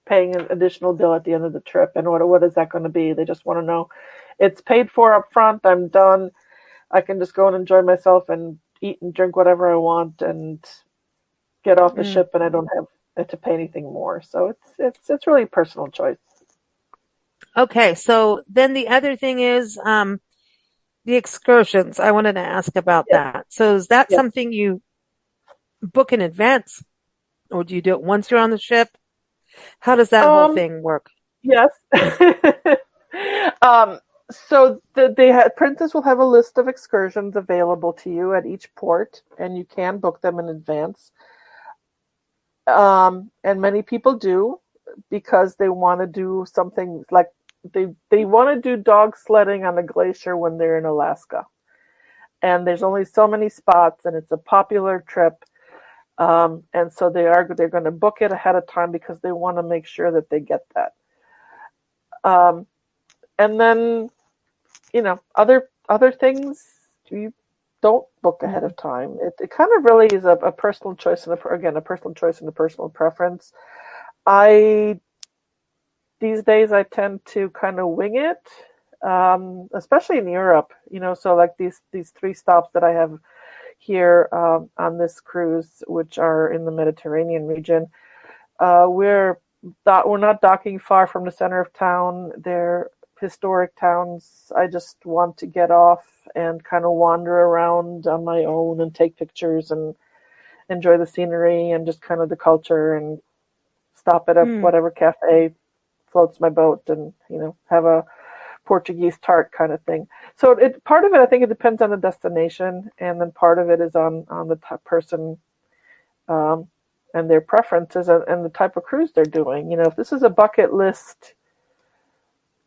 paying an additional bill at the end of the trip, and what is that going to be. They just want to know it's paid for up front. I'm done. I can just go and enjoy myself and eat and drink whatever I want and get off the mm, ship, and I don't have to pay anything more. So it's really personal choice. okay. So then the other thing is, the excursions. I wanted to ask about Yes, that. So is that yes. something you book in advance, or do you do it once you're on the ship? How does that whole Um, thing work? yes. So Princess will have a list of excursions available to you at each port, and you can book them in advance. And many people do because they want to do something like they want to do dog sledding on a glacier when they're in Alaska. And there's only so many spots, and it's a popular trip. And so they're going to book it ahead of time because they want to make sure that they get that. Um, and then other things you don't book ahead Mm, of time. It kind of really is a personal choice, and a personal choice and a personal preference. I These days I tend to kind of wing it, especially in Europe. So like these three stops that I have here on this cruise, which are in the Mediterranean region. We're not docking far from the center of town. They're historic towns. I just want to get off and kind of wander around on my own and take pictures and enjoy the scenery and just kind of the culture, and stop at a mm, whatever cafe floats my boat, and have a Portuguese tart kind of thing. So part of it, I think it depends on the destination, and then part of it is on the person, um, and their preferences, and the type of cruise they're doing. If this is a bucket list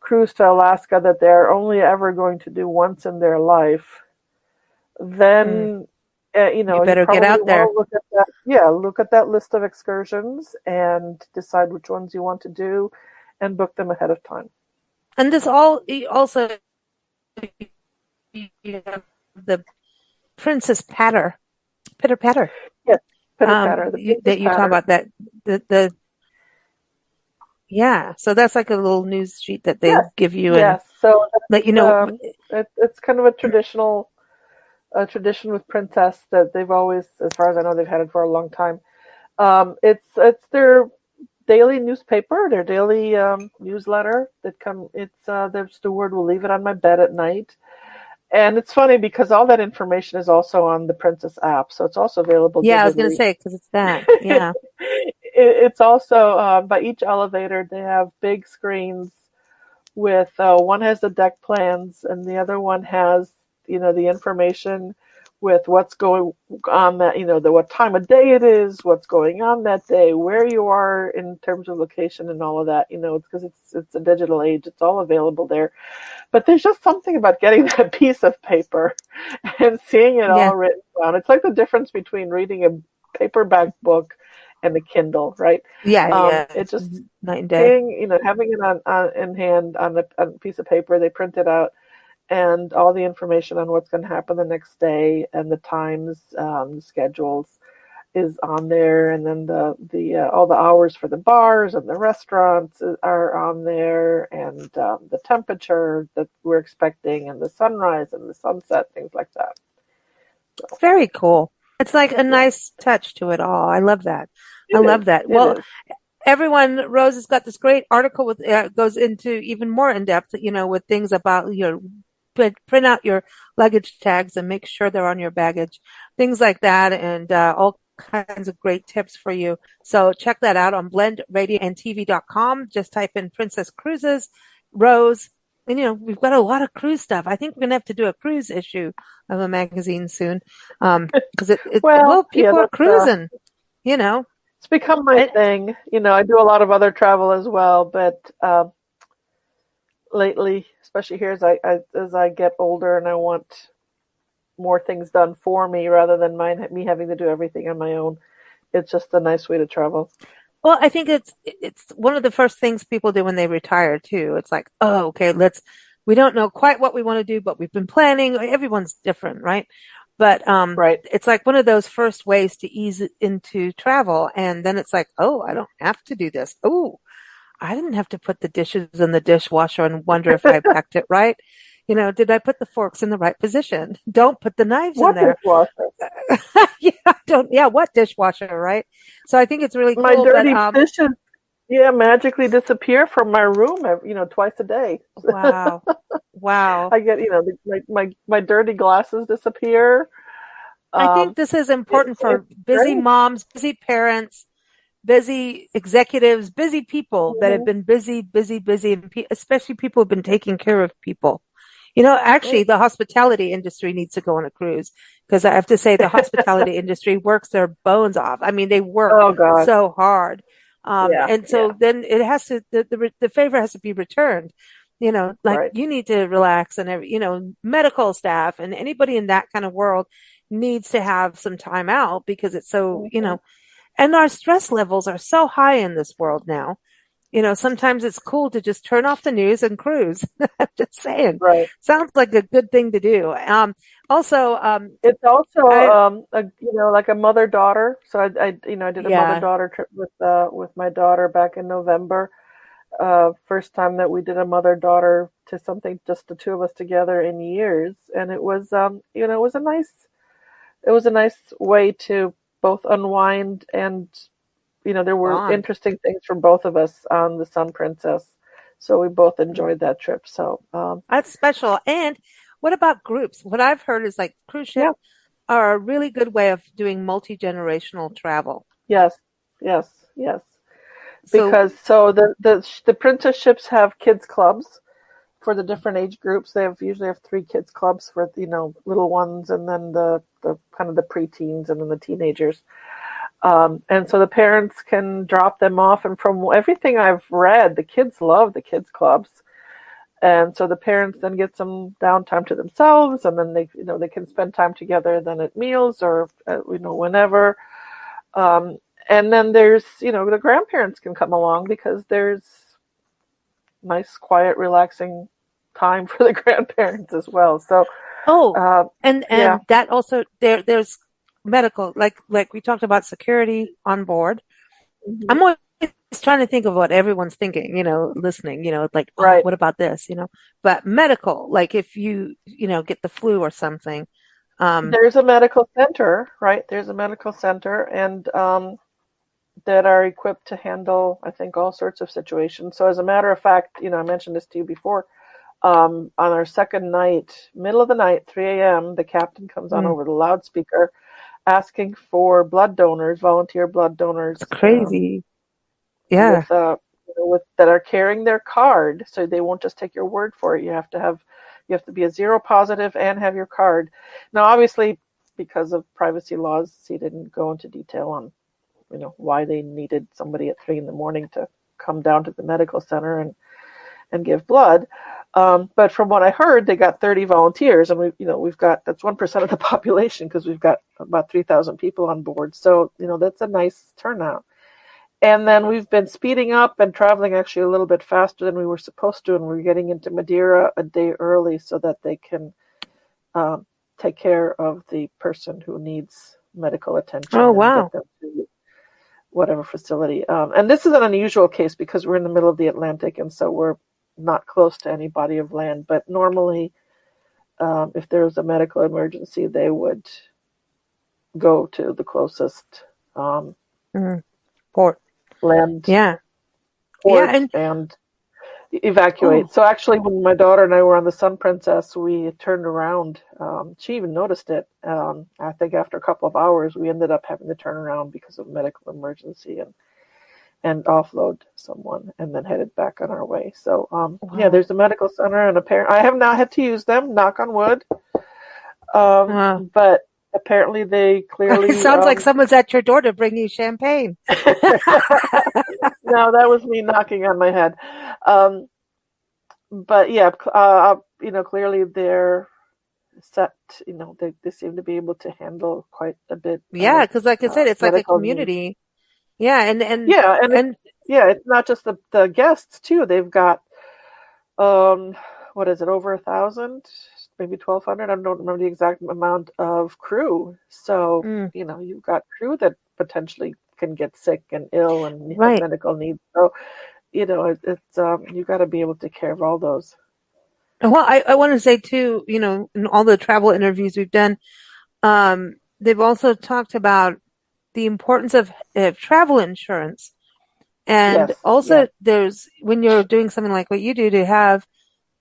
cruise to Alaska that they're only ever going to do once in their life, mm. then You you better get probably out there. want to look at that. Yeah, look at that list of excursions and decide which ones you want to do, and book them ahead of time. And this all also you have the Princess Pitter Patter. Yes, pitter patter, the Princess That you talk patter. about that the yeah. So that's like a little news sheet that they Yes, give you and yes. So let you that's, know. it's kind of a tradition with Princess that they've always, as far as I know, they've had it for a long time. It's their daily newspaper, their daily newsletter that come. The steward will leave it on my bed at night, and it's funny because all that information is also on the Princess app, so it's also available Yeah, I was gonna digitally. say because it's that. Yeah. It's also by each elevator they have big screens with one has the deck plans and the other one has the information with what's going on, that what time of day it is, what's going on that day, where you are in terms of location, and all of that. It's because it's a digital age, it's all available there. But there's just something about getting that piece of paper and seeing it Yeah. all written down. It's like the difference between reading a paperback book and a Kindle, right? Yeah. Yeah. It It's just night and day. seeing, having it in hand on a piece of paper, they print it out, and all the information on what's going to happen the next day and the times, schedules is on there, and then the all the hours for the bars and the restaurants are on there, and the temperature that we're expecting, and the sunrise and the sunset, things like that. So Very cool. It's like a yeah, nice touch to it all. I love that. I it is. love that. It Well, is. everyone, Rose has got this great article with goes into even more in depth, with things about print out your luggage tags and make sure they're on your baggage, things like that, and all kinds of great tips for you. So check that out on blendradioandtv.com. Just type in Princess Cruises, Rose. And, we've got a lot of cruise stuff. I think we're going to have to do a cruise issue of a magazine soon. Because Well, yeah, people are cruising, it's become my thing. I do a lot of other travel as well, but lately, especially here as I get older and I want more things done for me rather than me having to do everything on my own, it's just a nice way to travel. Well, I think it's one of the first things people do when they retire too. It's like, oh, okay, we don't know quite what we want to do, but we've been planning. Everyone's different, right? But Right. it's like one of those first ways to ease into travel. And then it's like, oh, I don't have to do this. Oh, I didn't have to put the dishes in the dishwasher and wonder if I packed it right. Did I put the forks in the right position? Don't put the knives in What there. dishwasher? What dishwasher, right? So I think it's really My cool, dirty dishes, magically disappear from my room, twice a day. wow. Wow. I get, my dirty glasses disappear. I think this is important for busy great. moms, busy parents, busy executives, busy people that have been busy, busy, busy, and especially people who've been taking care of people. Actually, the hospitality industry needs to go on a cruise because I have to say the hospitality industry works their bones off. I mean, they work Oh God. so hard. Yeah, And so then it has to, the favor has to be returned. Like right. you need to relax and medical staff and anybody in that kind of world needs to have some time out because it's so, and our stress levels are so high in this world now. Sometimes it's cool to just turn off the news and cruise. I'm just saying. Right. Sounds like a good thing to do. Also, It's also like a mother-daughter. So I did a mother-daughter trip with my daughter back in November. First time that we did a mother-daughter to something, just the two of us together in years, and it was it was a nice way to both unwind and there were bond. interesting things for both of us on the Sun Princess, so we both enjoyed that trip. So That's special. And what about groups? What I've heard is like cruise ships are a really good way of doing multi-generational travel. yes, because so the princess ships have kids clubs for the different age groups. They usually have 3 kids clubs for little ones, and then the kind of the preteens, and then the teenagers. And so the parents can drop them off, and from everything I've read, the kids love the kids clubs, and so the parents then get some downtime to themselves, and then they can spend time together then at meals or whenever. And then there's the grandparents can come along because there's nice, quiet, relaxing time for the grandparents as well. So and that also there's medical, like we talked about security on board. Mm-hmm. I'm always trying to think of what everyone's thinking, listening, like, right. What about this, but medical, like if you get the flu or something. There's a medical center, right? There's a medical center, and that are equipped to handle, I think, all sorts of situations. So as a matter of fact, I mentioned this to you before, on our second night, middle of the night, 3 a.m., the captain comes on over the loudspeaker asking for blood donors, volunteer blood donors. It's crazy. With that are carrying their card, so they won't just take your word for it. You have to be a zero positive and have your card. Now, obviously, because of privacy laws, he didn't go into detail on why they needed somebody at 3 a.m. to come down to the medical center and give blood. But from what I heard, they got 30 volunteers, and we've got, that's 1% of the population because we've got about 3,000 people on board. So that's a nice turnout. And then we've been speeding up and traveling actually a little bit faster than we were supposed to, and we're getting into Madeira a day early so that they can take care of the person who needs medical attention. Oh, wow. And get them to whatever facility. And this is an unusual case because we're in the middle of the Atlantic, and so we're not close to any body of land. But normally, if there was a medical emergency, they would go to the closest port. Land. Yeah. Port, and evacuate. Oh, So actually, when my daughter and I were on the Sun Princess, we turned around. She even noticed it. I think after a couple of hours, we ended up having to turn around because of medical emergency and offload someone, and then headed back on our way. So yeah, wow. there's a medical center, and I have not had to use them. Knock on wood. Uh, But apparently, they it clearly. sounds like someone's at your door to bring you champagne. No, that was me knocking on my head. Um, but yeah, clearly they're set. They seem to be able to handle quite a bit Yeah, of because like I said, it's like a medical needs. community. Yeah, and Yeah, and and it's not just the guests too. They've got um, what is it, over 1,000, maybe 1,200. I don't remember the exact amount of crew. So mm, you've got crew that potentially can get sick and ill and have right. medical needs. So it's you got to be able to take care of all those. Well, I want to say too, in all the travel interviews we've done, they've also talked about the importance of travel insurance. And Yes, also yes, there's, when you're doing something like what you do, to have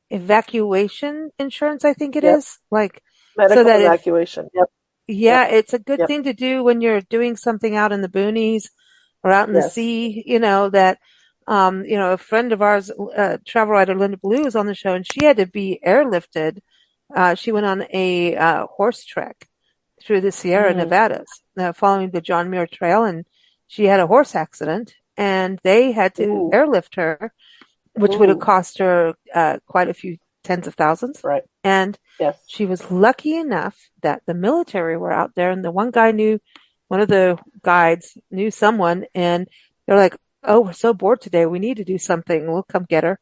evacuation insurance, I think it yep. is, like, so Medical that if, evacuation. Yep, yeah, yep, it's a good yep. thing to do when you're doing something out in the boonies or out in the Yes. sea, that, a friend of ours, travel writer Linda Blue is on the show, and she had to be airlifted. She went on a horse trek through the Sierra Mm. Nevadas, following the John Muir Trail, and she had a horse accident, and they had to Ooh, airlift her, which would have ooh. cost her quite a few tens of thousands. Right. And Yes. she was lucky enough that the military were out there, and the one of the guides knew someone, and they're like, "Oh, we're so bored today. We need to do something. We'll come get her."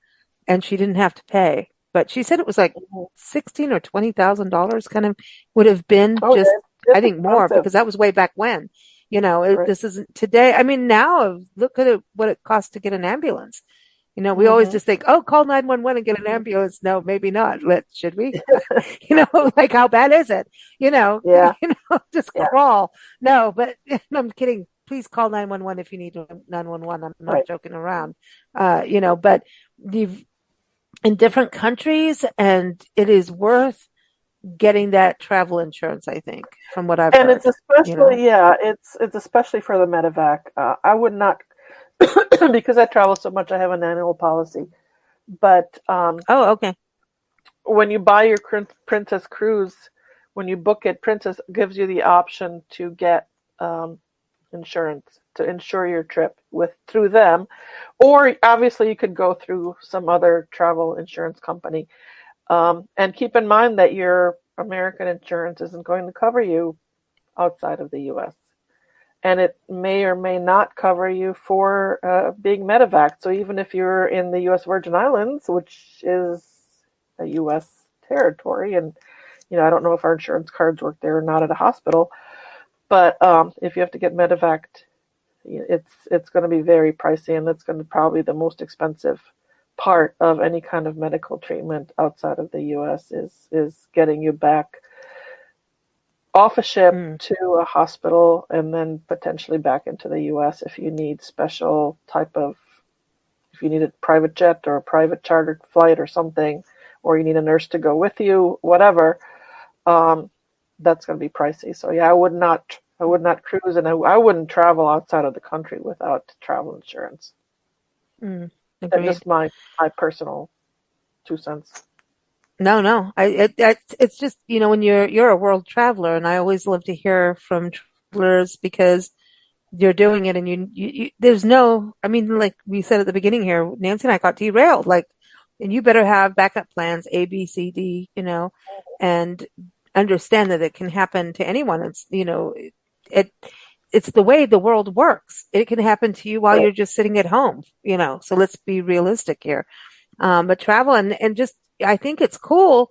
And she didn't have to pay. But she said it was like Mhm. 16 or $20,000 kind of would have been Oh just, yeah, I it's think more expensive. because that was way back when. Right. This isn't today. I mean, now look at what it costs to get an ambulance. We always Hmm. just think, oh, call 911 and get an ambulance. No, maybe not. Should we? Like how bad is it? Yeah. Just Yeah. crawl. No, but I'm kidding. Please call 911 if you need 911. I'm not Right. joking around. But you've in different countries, and it is worth getting that travel insurance, I think, from what I've And it's heard, you know. especially, yeah, it's especially for the medevac. I would not because I travel so much. I have an annual policy, but Oh, okay. when you buy your Princess cruise, when you book it, Princess gives you the option to get um, insurance to insure your trip with through them, or obviously you could go through some other travel insurance company. And keep in mind that your American insurance isn't going to cover you outside of the U.S. And it may or may not cover you for being medevac. So even if you're in the U.S. Virgin Islands, which is a U.S. territory, and I don't know if our insurance cards work there or not at a hospital, but if you have to get medevaced, it's going to be very pricey, and that's going to probably the most expensive part of any kind of medical treatment outside of the U.S. is getting you back off a ship Mm, to a hospital and then potentially back into the U.S. if you need special type of if you need a private jet or a private chartered flight or something, or you need a nurse to go with you, whatever. Um, that's going to be pricey. So yeah, I would not cruise, and I wouldn't travel outside of the country without travel insurance. mm, That's agreed. just my personal 2 cents. No, no. It's just, when you're a world traveler, and I always love to hear from travelers because you're doing it, and there's no, I mean, like we said at the beginning here, Nancy and I got derailed, like, and you better have backup plans, A, B, C, D, and understand that it can happen to anyone. It, it's the way the world works. It can happen to you while Right. you're just sitting at home, so let's be realistic here. But travel, and just, I think it's cool.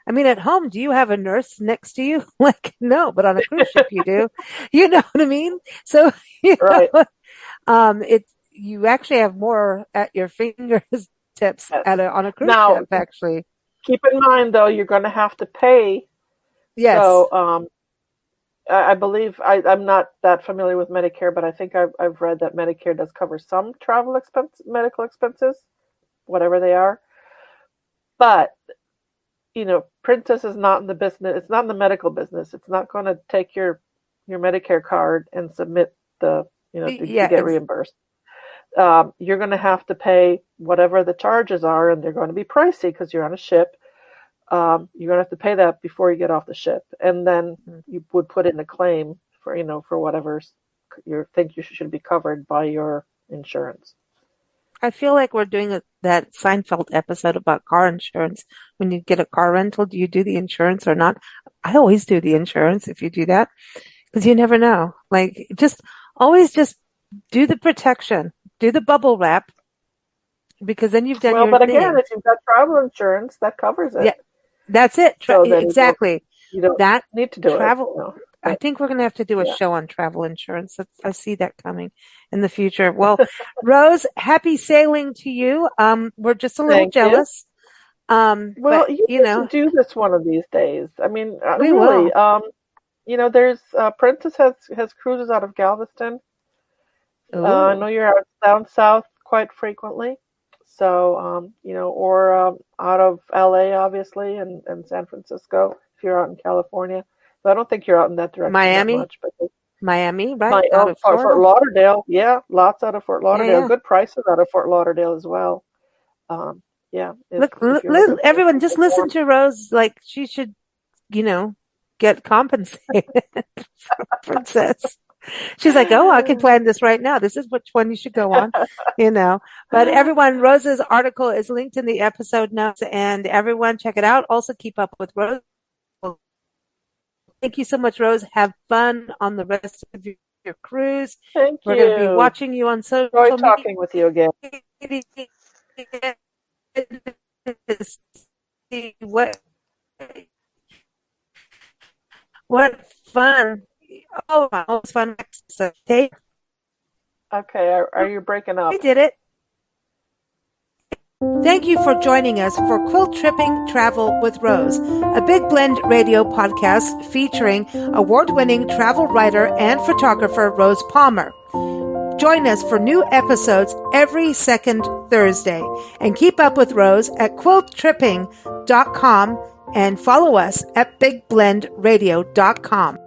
I mean, at home, do you have a nurse next to you? Like, no, but on a cruise ship, you do. You know what I mean? So, Right. you actually have more at your fingertips Yes. on a cruise Now, ship, actually. keep in mind though, you're going to have to pay. Yes. So I believe I'm not that familiar with Medicare, but I think I've read that Medicare does cover some medical expenses. whatever they are. But, Princess is not in the business. It's not in the medical business. It's not going to take your Medicare card and submit to get reimbursed. You're going to have to pay whatever the charges are, and they're going to be pricey because you're on a ship. You're going to have to pay that before you get off the ship, and then you would put in a claim for whatever you think you should be covered by your insurance. I feel like we're doing that Seinfeld episode about car insurance. When you get a car rental, do you do the insurance or not? I always do the insurance if you do that, because you never know. Like, always do the protection, do the bubble wrap, because then you've done your thing. Well, but again, if you've got travel insurance, that covers it. Yeah, that's it. Exactly. You don't need to do travel. I think we're going to have to do a show on travel insurance. I see that coming in the future. Well, Rose, happy sailing to you. We're just a little jealous. You should do this one of these days. I mean, we really. Will. There's Princess has cruises out of Galveston. I know you're down south quite frequently. So, or out of LA, obviously, and San Francisco, if you're out in California. But I don't think you're out in that direction Miami? that much. But Miami, right? Out of Fort Lauderdale. Yeah, lots out of Fort Lauderdale. Yeah. Good prices out of Fort Lauderdale as well. Everyone, just listen to Rose. Like, she should, get compensated for Princess. She's like, oh, I can plan this right now. This is which one you should go on, But everyone, Rose's article is linked in the episode notes, and everyone check it out. Also, keep up with Rose. Thank you so much, Rose. Have fun on the rest of your cruise. Thank you. We're going to be watching you on social media. Enjoy talking with you again. What fun. Oh, it's fun. So, okay, are you breaking up? I did it. Thank you for joining us for Quiltripping Travel with Rose, a Big Blend radio podcast featuring award-winning travel writer and photographer Rose Palmer. Join us for new episodes every second Thursday, and keep up with Rose at quiltripping.com and follow us at bigblendradio.com.